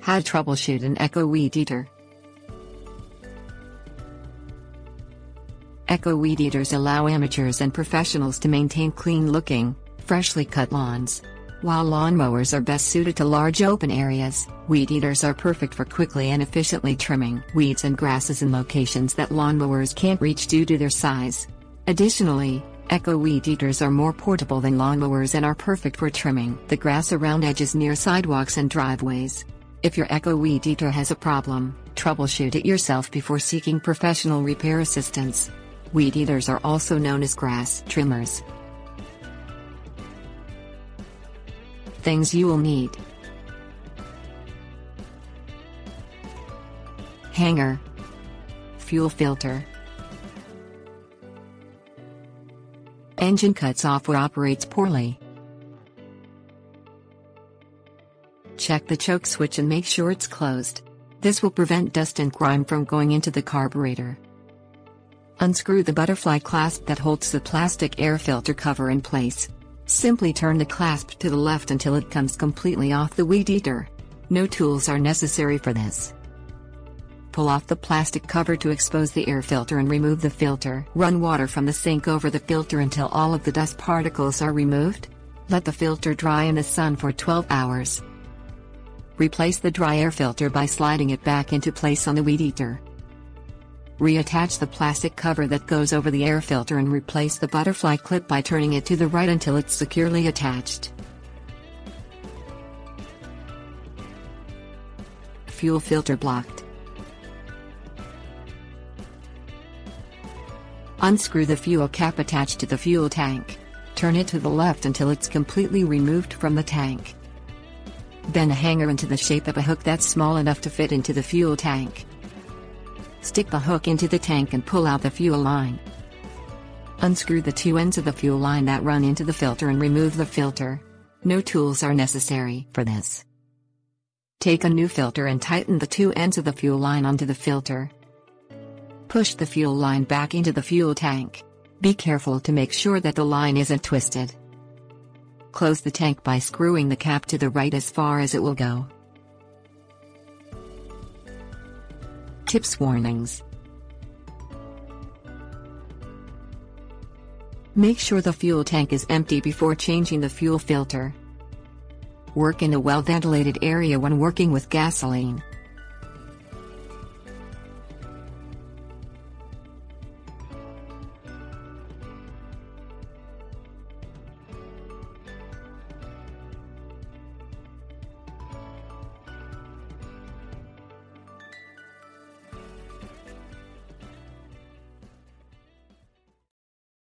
How to troubleshoot an Echo Weedeater. Echo Weedeaters allow amateurs and professionals to maintain clean-looking, freshly cut lawns. While lawnmowers are best suited to large open areas, weedeaters are perfect for quickly and efficiently trimming weeds and grasses in locations that lawnmowers can't reach due to their size. Additionally, Echo Weedeaters are more portable than lawnmowers and are perfect for trimming the grass around edges near sidewalks and driveways. If your Echo Weedeater has a problem, troubleshoot it yourself before seeking professional repair assistance. Weedeaters are also known as grass trimmers. Things you will need: hanger, fuel filter, engine cuts off or operates poorly. Check the choke switch and make sure it's closed. This will prevent dust and grime from going into the carburetor. Unscrew the butterfly clasp that holds the plastic air filter cover in place. Simply turn the clasp to the left until it comes completely off the weedeater. No tools are necessary for this. Pull off the plastic cover to expose the air filter and remove the filter. Run water from the sink over the filter until all of the dust particles are removed. Let the filter dry in the sun for 12 hours. Replace the dry air filter by sliding it back into place on the weedeater. Reattach the plastic cover that goes over the air filter and replace the butterfly clip by turning it to the right until it's securely attached. Fuel filter blocked. Unscrew the fuel cap attached to the fuel tank. Turn it to the left until it's completely removed from the tank. Bend a hanger into the shape of a hook that's small enough to fit into the fuel tank. Stick the hook into the tank and pull out the fuel line. Unscrew the two ends of the fuel line that run into the filter and remove the filter. No tools are necessary for this. Take a new filter and tighten the two ends of the fuel line onto the filter. Push the fuel line back into the fuel tank. Be careful to make sure that the line isn't twisted. Close the tank by screwing the cap to the right as far as it will go. Tips: warnings. Make sure the fuel tank is empty before changing the fuel filter. Work in a well-ventilated area when working with gasoline.